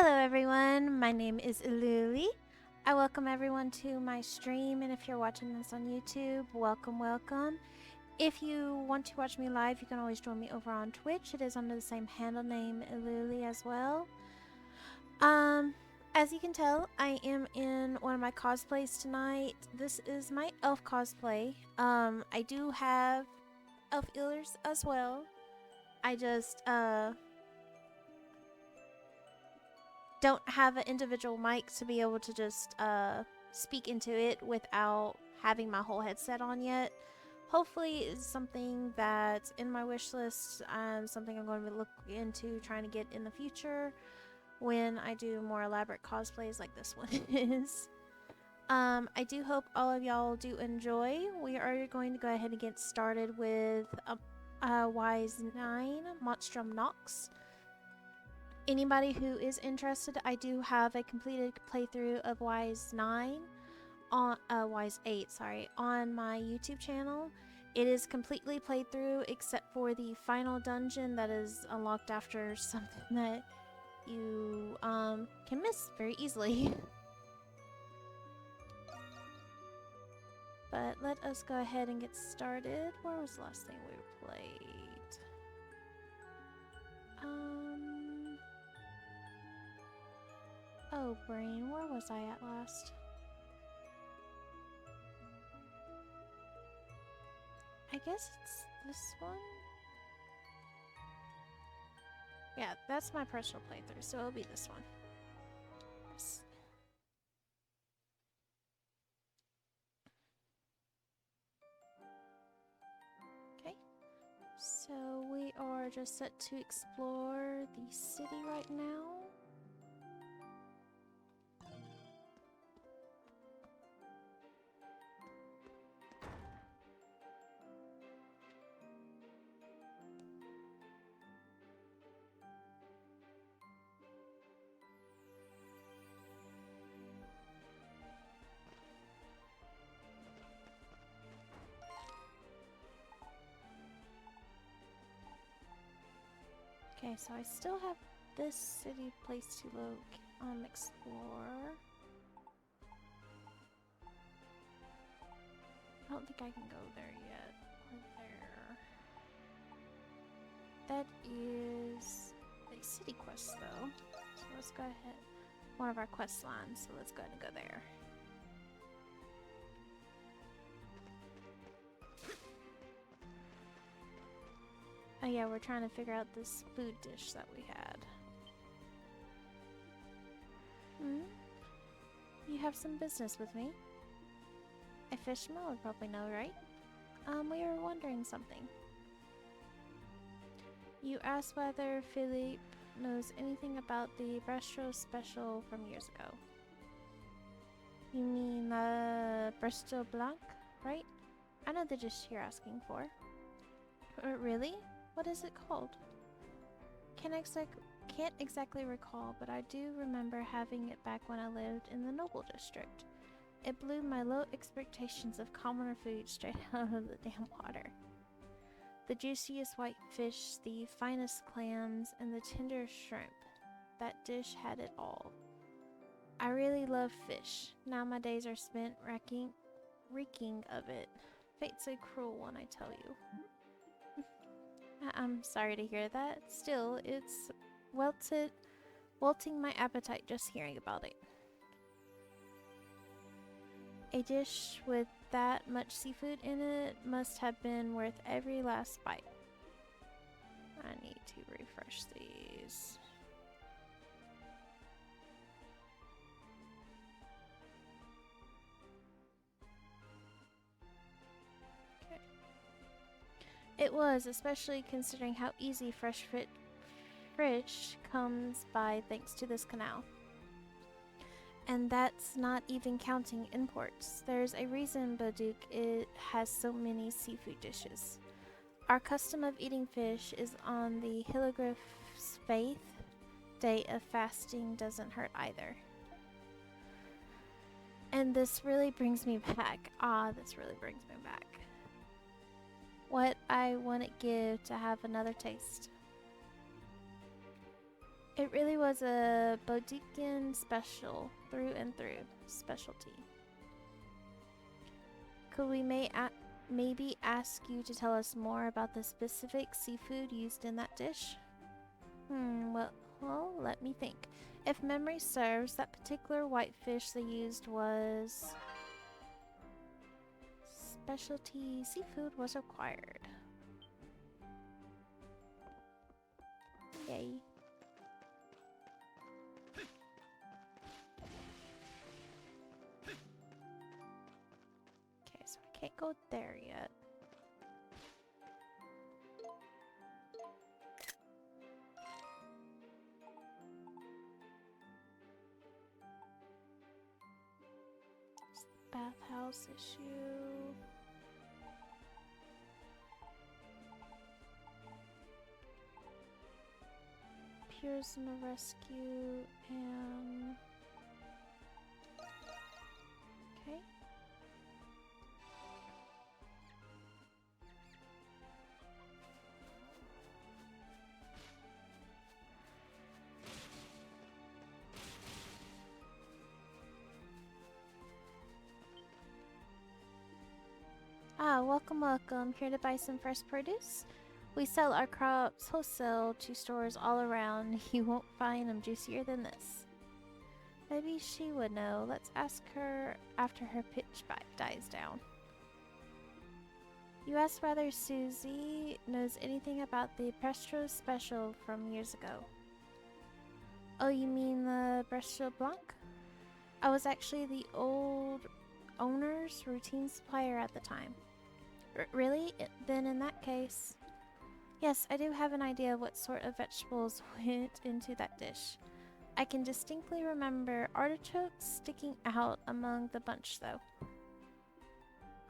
Hello everyone, my name is Erurie. I welcome everyone to my stream, and if you're watching this on YouTube, welcome. If you want to watch me live, you can always join me over on Twitch. It is under the same handle name, Erurie, as well. As you can tell, I am in one of my cosplays tonight. This is my elf cosplay. I do have elf ears as well. I just, don't have an individual mic to be able to just speak into it without having my whole headset on yet. Hopefully it's something that's in my wish list, something I'm going to look into trying to get in the future when I do more elaborate cosplays like this one is. I do hope all of y'all do enjoy. We are going to go ahead and get started with Wise 9 Monstrum Nox. Anybody who is interested, I do have a completed playthrough of Wise 9 on Wise 8, sorry, on my YouTube channel. It is completely played through except for the final dungeon that is unlocked after something that you can miss very easily. But let us go ahead and get started. Where was the last thing we played? Oh, brain, where was I at last? I guess it's this one? Yeah, that's my personal playthrough, so it'll be this one. Yes. Okay, so we are just set to explore the city right now. Okay, so I still have this city place to explore. I don't think I can go there yet. Or there. That is a city quest though. So let's go ahead. One of our quest lines, so let's go ahead and go there. Oh yeah, we're trying to figure out this food dish that we had. You have some business with me. A fisherman would probably know, right? We were wondering something. You asked whether Philippe knows anything about the Bristol special from years ago. You mean Bristol Blanc, right? I know the dish you're asking for. Really? What is it called? Can't exactly recall, but I do remember having it back when I lived in the Noble District. It blew my low expectations of commoner food straight out of the damn water. The juiciest white fish, the finest clams, and the tender shrimp. That dish had it all. I really love fish. Now my days are spent reeking of it. Fate's a cruel one, I tell you. I'm sorry to hear that. Still, it's wilting my appetite just hearing about it. A dish with that much seafood in it must have been worth every last bite. I need to refresh these. Okay. It was, especially considering how easy fresh fish comes by thanks to this canal. And that's not even counting imports. There's a reason Bouduc has so many seafood dishes. Our custom of eating fish is on the Hilligriff's faith. Day of fasting doesn't hurt either. And this really brings me back. This really brings me back. What I wouldn't give to have another taste. It really was a Bodikian special, through and through. Specialty. Could we maybe ask you to tell us more about the specific seafood used in that dish? Well, let me think. If memory serves, that particular whitefish they used was... Specialty seafood was required. Yay. Okay, so I can't go there yet. Bathhouse issue. Prisoner rescue and... Okay. Ah, welcome, welcome. Here to buy some fresh produce? We sell our crops wholesale to stores all around. You won't find them juicier than this. Maybe she would know. Let's ask her after her pitch dies down. You asked whether Susie knows anything about the Bistro special from years ago. Oh, you mean the Bistro Blanc? I was actually the old owner's routine supplier at the time. Really? Then in that case... Yes, I do have an idea of what sort of vegetables went into that dish. I can distinctly remember artichokes sticking out among the bunch, though.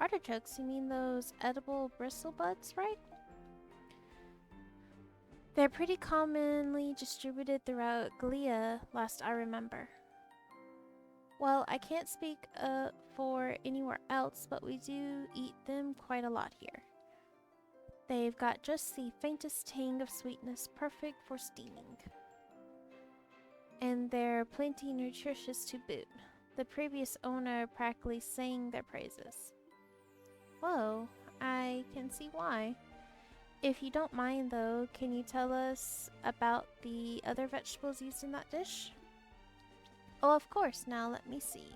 Artichokes? You mean those edible bristle buds, right? They're pretty commonly distributed throughout Gallia, last I remember. Well, I can't speak for anywhere else, but we do eat them quite a lot here. They've got just the faintest tang of sweetness, perfect for steaming. And they're plenty nutritious to boot. The previous owner practically sang their praises. Whoa, I can see why. If you don't mind though, can you tell us about the other vegetables used in that dish? Oh, of course. Now let me see.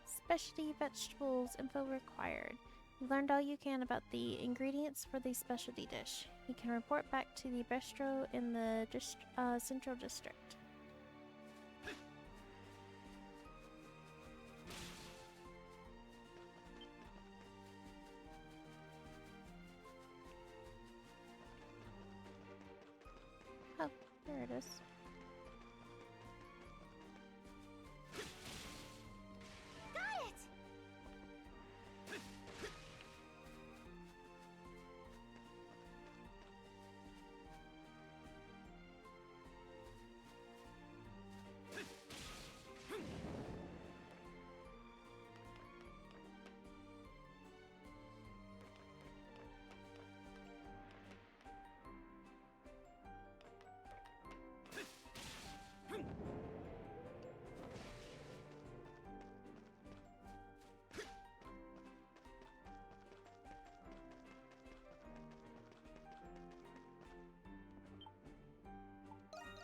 Specialty vegetables info required. You learned all you can about the ingredients for the specialty dish. You can report back to the bistro in the Central District. Oh, there it is.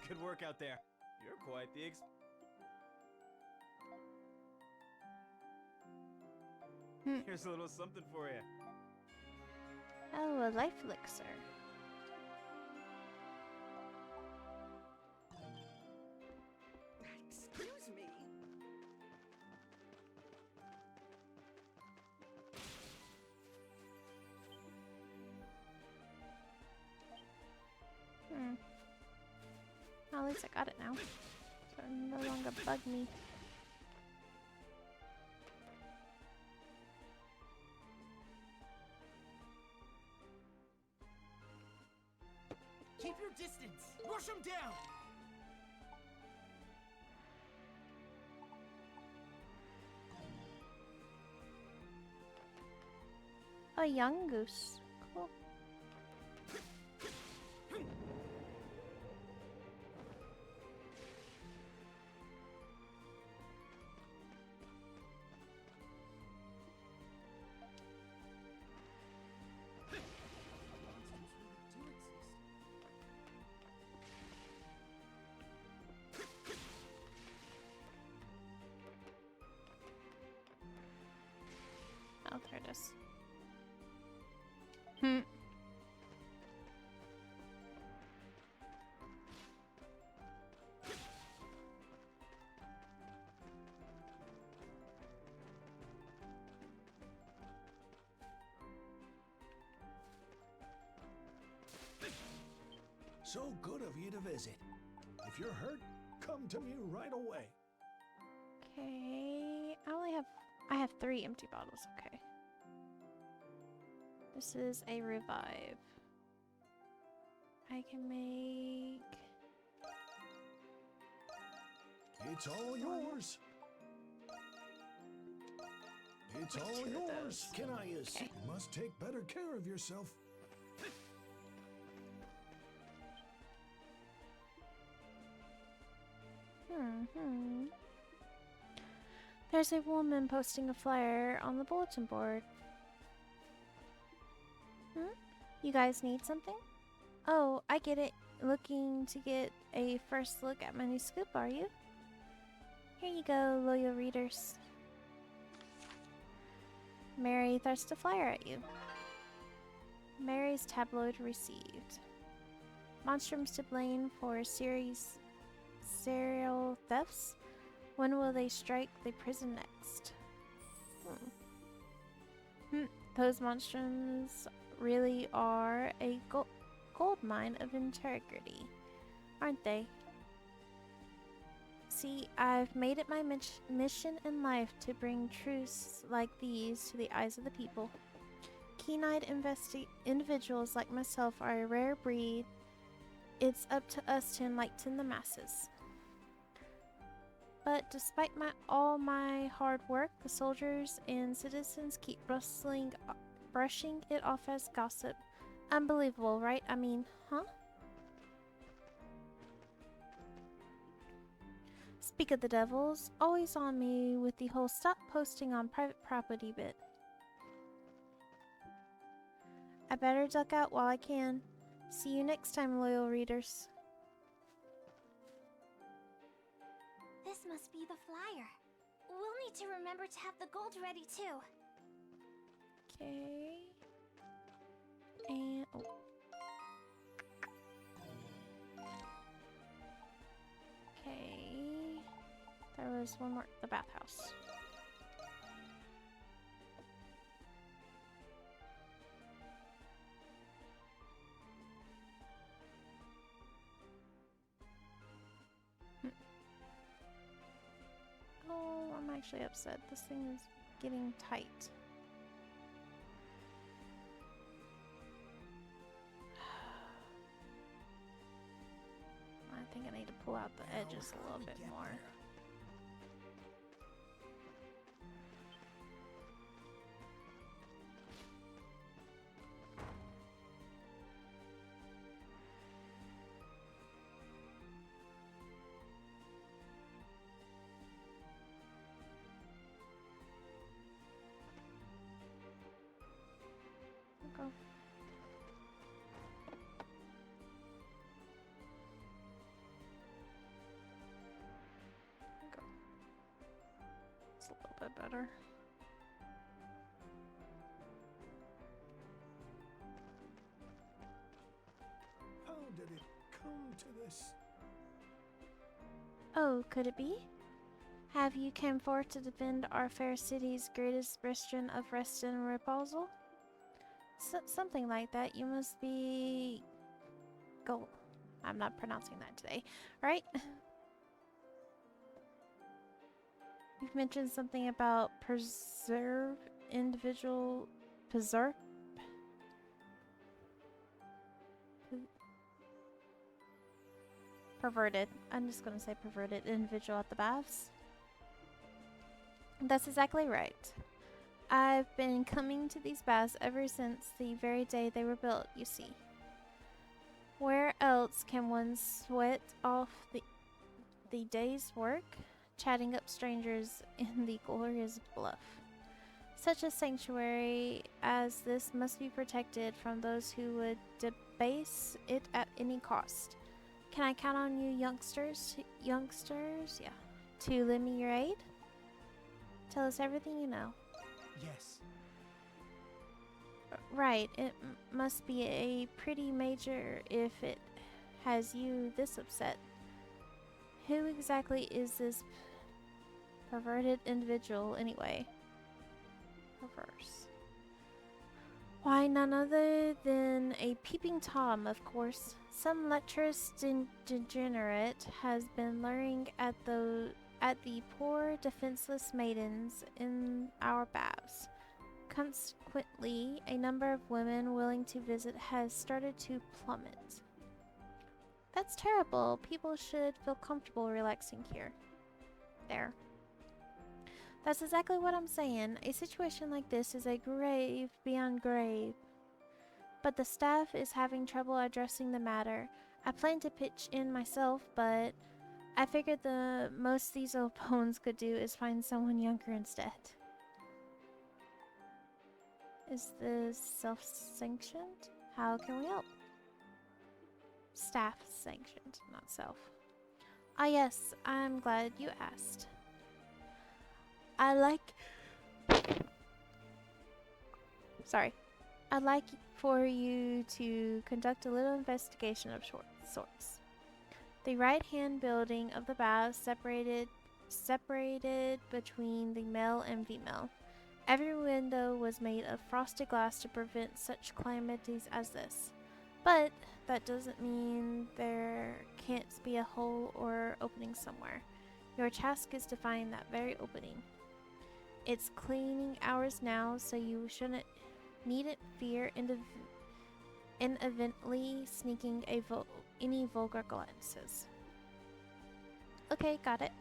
Good work out there. You're quite the Here's a little something for you. Oh, a life elixir. Excuse me? Well, at least I got it now. So it'll no longer bug me. Keep your distance! Rush them down! A young goose. Cool. practice. Hmm. So good of you to visit. If you're hurt, come to me right away. Okay. I have 3 empty bottles. Okay. This is a revive. I can make... It's all yours. It's Make all 2 of yours. those. Can I assist? Okay. Must take better care of yourself. There's a woman posting a flyer on the bulletin board. You guys need something? Oh, I get it. Looking to get a first look at my new scoop, are you? Here you go, loyal readers. Mary thrusts a flyer at you. Mary's tabloid received. Monstrums to blame for serial thefts. When will they strike the prison next? Those monstrums really are a gold mine of integrity, aren't they? See, I've made it my mission in life to bring truths like these to the eyes of the people. Keen-eyed individuals like myself are a rare breed. It's up to us to enlighten the masses. But despite all my hard work, the soldiers and citizens keep brushing it off as gossip. Unbelievable, right? I mean, huh? Speak of the devils, always on me with the whole stop posting on private property bit. I better duck out while I can. See you next time, loyal readers. This must be the flyer. We'll need to remember to have the gold ready too. Okay. And oh. Okay. There was one more. The bathhouse. Oh, I'm actually upset. This thing is getting tight. I think I need to pull out the edges a little bit more. Go. Go. It's a little bit better. How did it come to this? Oh, could it be? Have you come forth to defend our fair city's greatest bastion of rest and reposal? Something like that. You must be... I'm not pronouncing that today, right? You've mentioned something about perverted. I'm just gonna say perverted individual at the baths. That's exactly right. I've been coming to these baths ever since the very day they were built, you see. Where else can one sweat off the day's work? Chatting up strangers in the glorious bluff. Such a sanctuary as this must be protected from those who would debase it at any cost. Can I count on you youngsters, yeah, to lend me your aid? Tell us everything you know. Yes. Right, it must be a pretty major if it has you this upset. Who exactly is this perverted individual anyway? Perverse. Why, none other than a peeping Tom, of course. Some lecherous degenerate has been luring at the poor defenseless maidens in our baths. Consequently, a number of women willing to visit has started to plummet. That's terrible. People should feel comfortable relaxing here. There. That's exactly what I'm saying. A situation like this is a grave beyond grave. But the staff is having trouble addressing the matter. I plan to pitch in myself, but I figured the most these old bones could do is find someone younger instead. Is this self-sanctioned? How can we help? Staff-sanctioned, not self. Ah yes, I'm glad you asked. I'd like for you to conduct a little investigation of sorts. The right-hand building of the baths separated between the male and female. Every window was made of frosted glass to prevent such calamities as this. But that doesn't mean there can't be a hole or opening somewhere. Your task is to find that very opening. It's cleaning hours now, so you needn't fear inadvertently sneaking any vulgar glances. Okay, got it.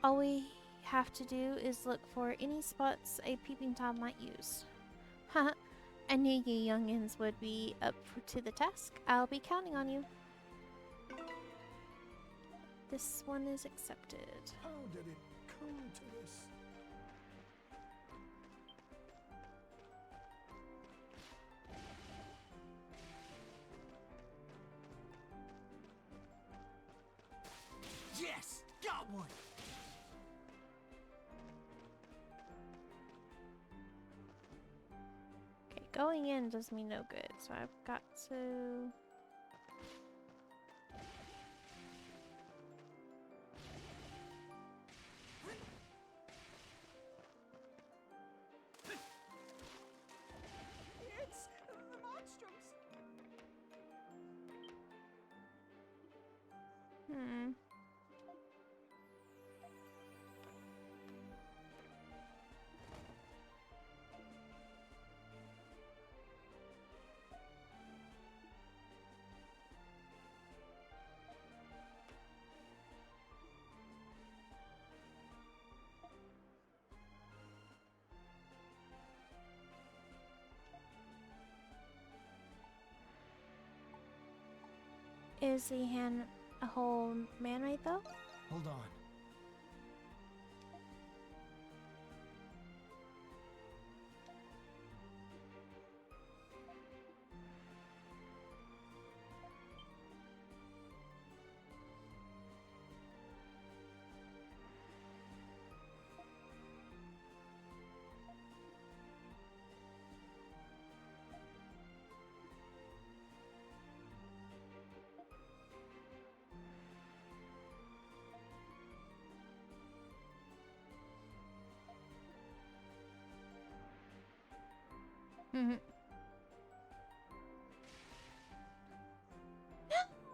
All we have to do is look for any spots a peeping Tom might use. Haha, I knew you youngins would be up to the task. I'll be counting on you. This one is accepted. How did it come to this? Yes! Got one! Okay, going in does me no good, so I've got to... It's the monstrums! Hmm. Is the hand a whole man-made though? Hold on.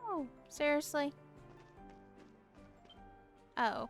No! Seriously? Oh.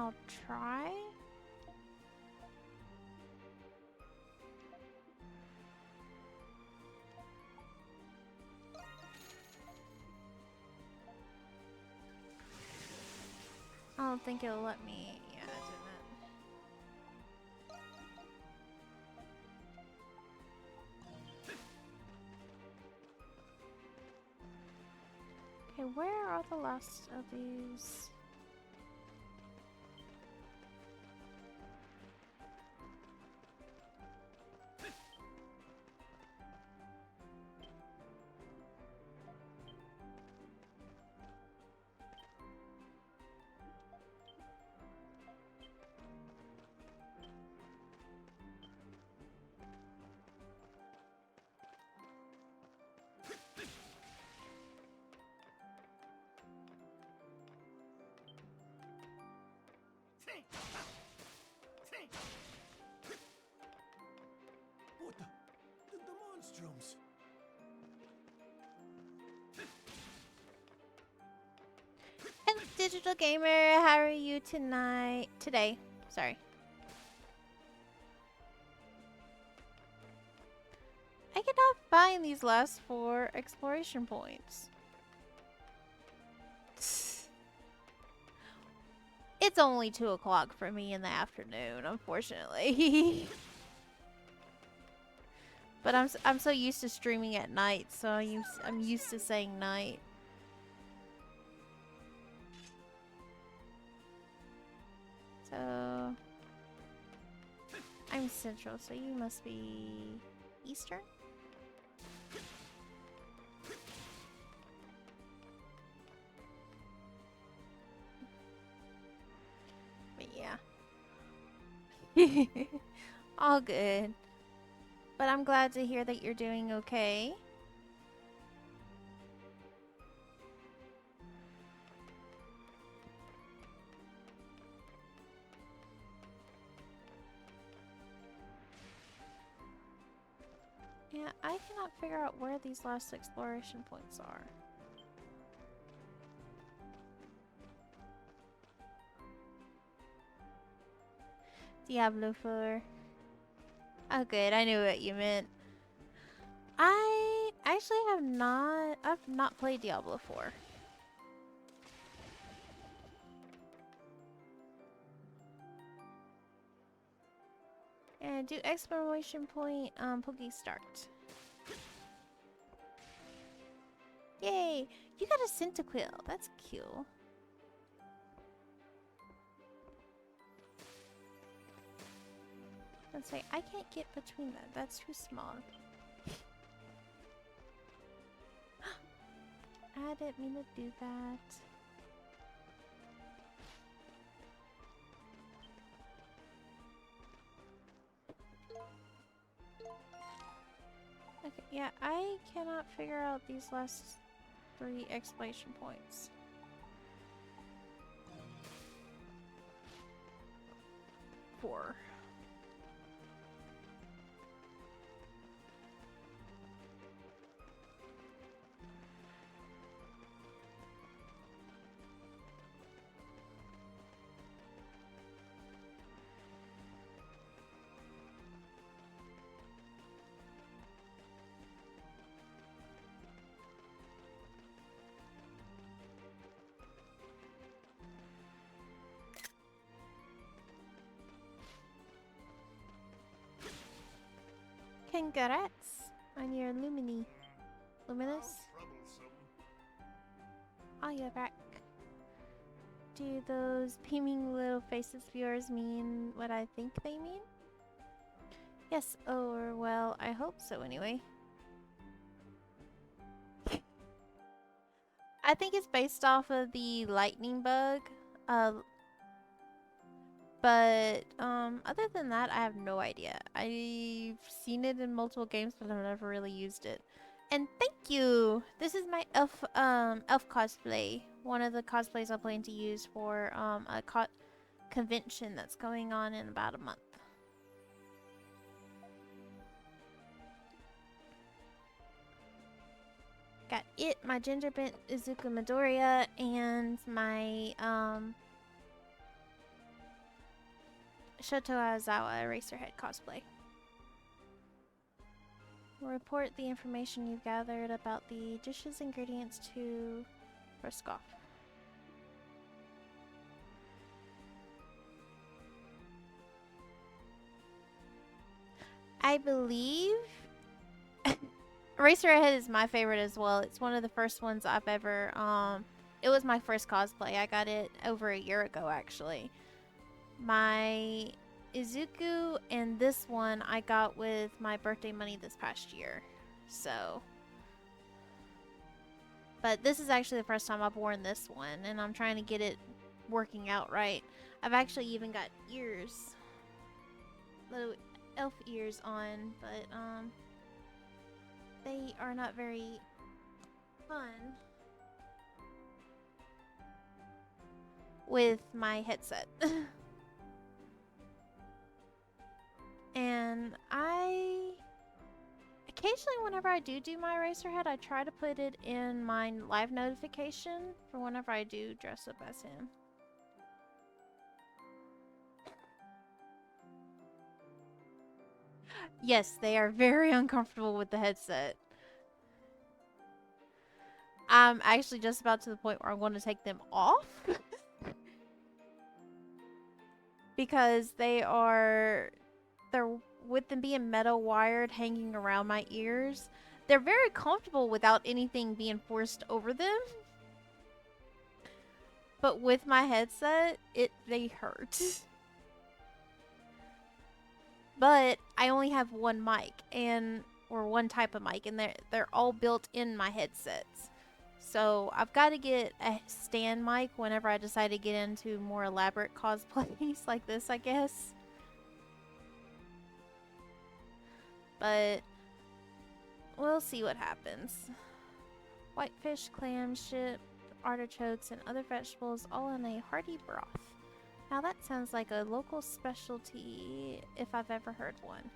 I'll try. I don't think it'll let me. Yeah, it didn't. Okay, where are the last of these? What the monstrums? Hello, digital gamer. How are you tonight? Today. Sorry. I cannot find these last 4 exploration points. It's only 2 o'clock for me in the afternoon, unfortunately. But I'm so used to streaming at night, so I'm used to saying night. So I'm Central, so you must be Eastern? But yeah. All good. But I'm glad to hear that you're doing okay. Yeah, I cannot figure out where these last exploration points are. Diablo 4. Oh good, I knew what you meant. I actually I've not played Diablo 4. And do exclamation point Pokey start. Yay! You got a Centiquil. That's cute. Let's say I can't get between that. That's too small. I didn't mean to do that. Okay, yeah, I cannot figure out these last 3 exclamation points. Four. Congrats on your Luminous. Oh, you're back. Do those beaming little faces of yours mean what I think they mean? Yes, or well, I hope so anyway. I think it's based off of the lightning bug. But other than that, I have no idea. I've seen it in multiple games, but I've never really used it. And thank you! This is my elf cosplay. One of the cosplays I plan to use for a convention that's going on in about a month. Got it, my ginger bent Izuku Midoriya, and my Shoto Aizawa Eraserhead cosplay. Report the information you've gathered about the dishes ingredients to Ruskoff. I believe Eraserhead is my favorite as well. It's one of the first ones I've ever it was my first cosplay. I got it over a year ago actually. My Izuku and this one I got with my birthday money this past year. So, but this is actually the first time I've worn this one, and I'm trying to get it working out right. I've actually even got ears, little elf ears on, but they are not very fun with my headset. And occasionally whenever I do my Eraserhead, I try to put it in my live notification for whenever I do dress up as him. Yes, they are very uncomfortable with the headset. I'm actually just about to the point where I'm going to take them off. Because they're with them being metal wired hanging around my ears, they're very comfortable without anything being forced over them. But with my headset, they hurt. But I only have one mic or one type of mic, and they're all built in my headsets. So I've got to get a stand mic whenever I decide to get into more elaborate cosplays like this, I guess. But we'll see what happens. Whitefish, clams, ship, artichokes, and other vegetables all in a hearty broth. Now that sounds like a local specialty if I've ever heard one.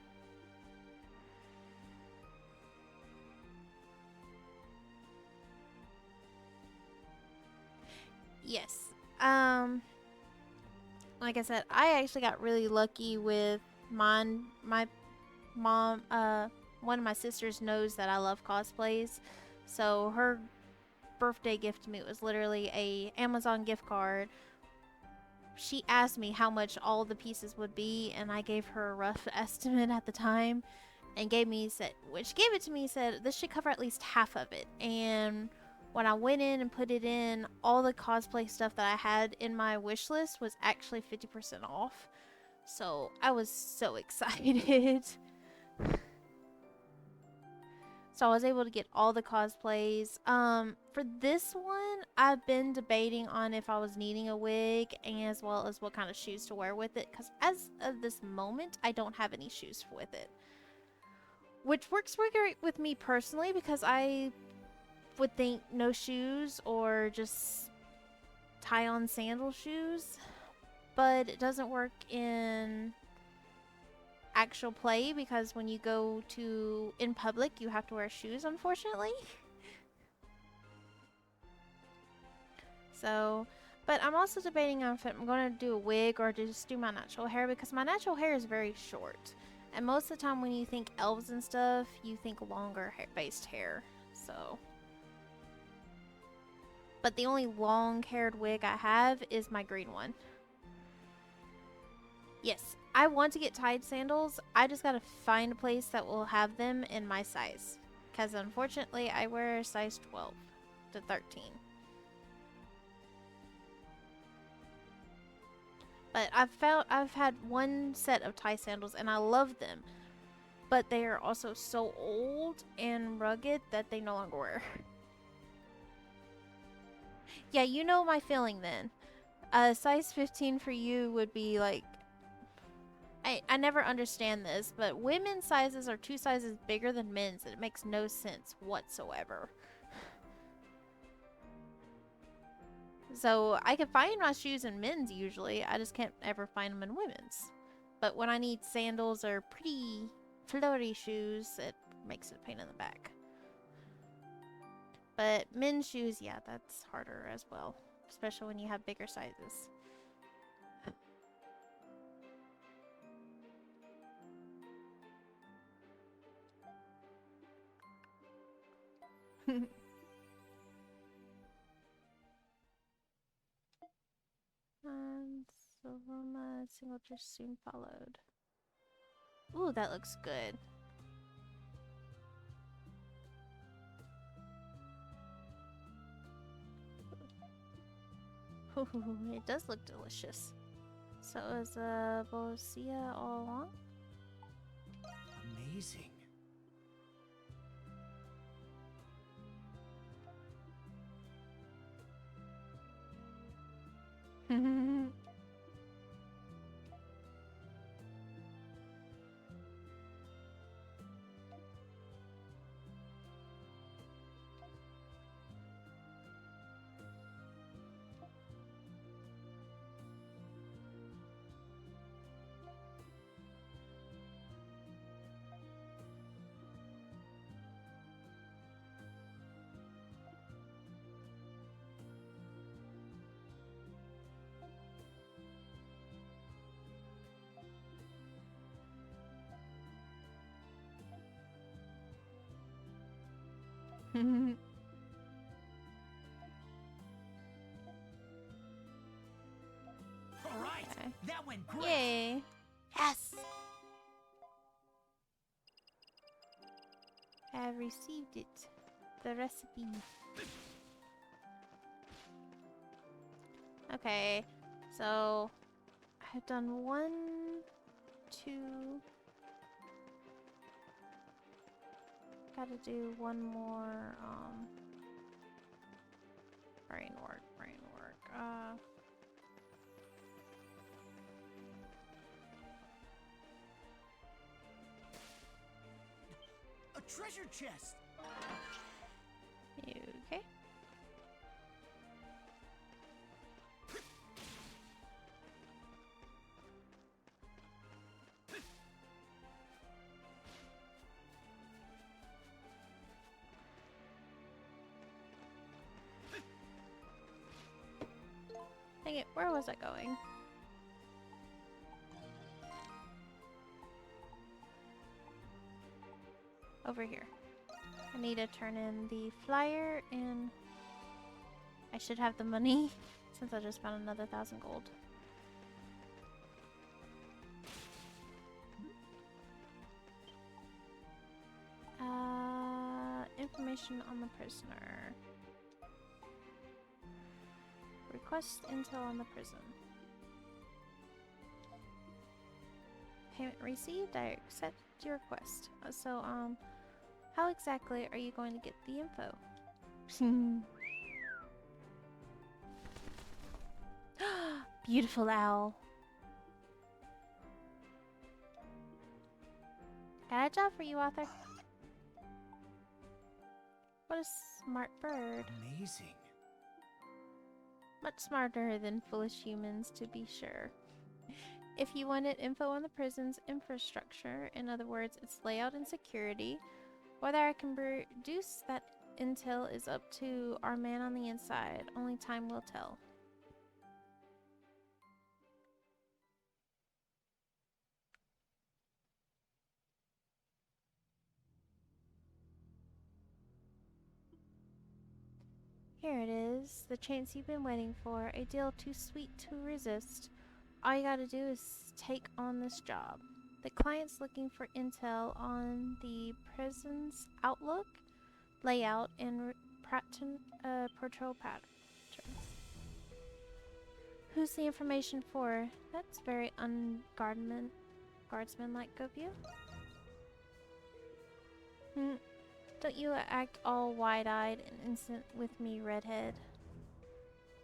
Yes. Like I said, I actually got really lucky with my mom. One of my sisters knows that I love cosplays, so her birthday gift to me was literally a Amazon gift card. She asked me how much all the pieces would be, and I gave her a rough estimate at the time, and gave it to me said this should cover at least half of it. And when I went in and put it in, all the cosplay stuff that I had in my wish list was actually 50% off. So I was so excited. So I was able to get all the cosplays. For this one, I've been debating on if I was needing a wig, as well as what kind of shoes to wear with it. Because as of this moment, I don't have any shoes with it. Which works really great with me personally, because I would think no shoes or just tie on sandal shoes. But it doesn't work in actual play, because when you go in public, you have to wear shoes, unfortunately. So, but I'm also debating on if I'm going to do a wig or just do my natural hair, because my natural hair is very short. And most of the time when you think elves and stuff, you think longer based hair. So, but the only long-haired wig I have is my green one. Yes, I want to get tied sandals. I just gotta find a place that will have them in my size. Because unfortunately, I wear a size 12 to 13. But I've had one set of tie sandals and I love them. But they are also so old and rugged that they no longer wear. Yeah, you know my feeling then. A size 15 for you would be like... I never understand this, but women's sizes are 2 sizes bigger than men's, and it makes no sense whatsoever. So I can find my shoes in men's usually, I just can't ever find them in women's. But when I need sandals or pretty floaty shoes, it makes it a pain in the back. But men's shoes, yeah, that's harder as well, especially when you have bigger sizes. And Aroma single just soon followed. Ooh, that looks good. Ooh, it does look delicious. So it was a Bolosia all along? Amazing. All right, Okay. that went great. Yay! Yes! I have received it. The recipe. Okay, so I've done 1, 2. Gotta do one more, brain work. A treasure chest. Okay. Dang it, where was I going? Over here. I need to turn in the flyer and I should have the money since I just found another 1,000 gold. Information on the prisoner. Request intel on the prison. Payment received. I accept your request. How exactly are you going to get the info? Beautiful owl. Got a job for you, author. What a smart bird. Amazing. Much smarter than foolish humans, to be sure. If you wanted info on the prison's infrastructure, in other words, its layout and security, whether I can produce that intel is up to our man on the inside. Only time will tell. Here it is, the chance you've been waiting for, a deal too sweet to resist. All you gotta do is take on this job. The client's looking for intel on the prison's outlook, layout, and patrol patterns. Who's the information for? That's very guardsman-like of you. Don't you act all wide-eyed and innocent with me, redhead.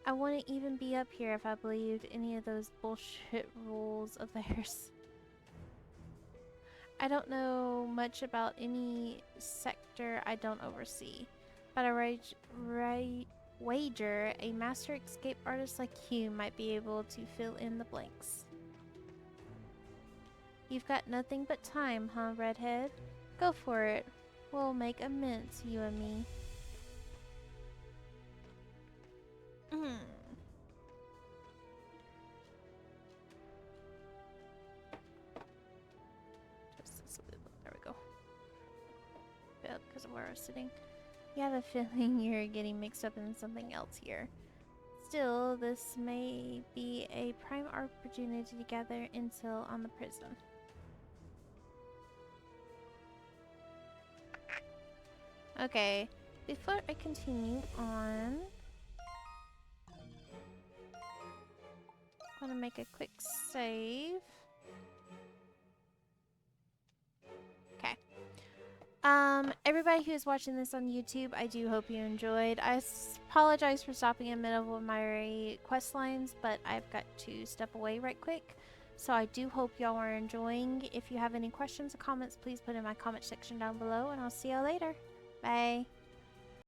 I wouldn't even be up here if I believed any of those bullshit rules of theirs. I don't know much about any sector I don't oversee, but I wager a master escape artist like you might be able to fill in the blanks. You've got nothing but time, huh, redhead? Go for it. We'll make amends, you and me. Just this way. There we go. Yeah, because of where I was sitting. You have a feeling you're getting mixed up in something else here. Still, this may be a prime opportunity to gather intel on the prison. Okay, before I continue on, I'm gonna make a quick save. Okay. Everybody who's watching this on YouTube, I do hope you enjoyed. I apologize for stopping in the middle of my quest lines, but I've got to step away right quick. So I do hope y'all are enjoying. If you have any questions or comments, please put in my comment section down below, and I'll see y'all later. Bye.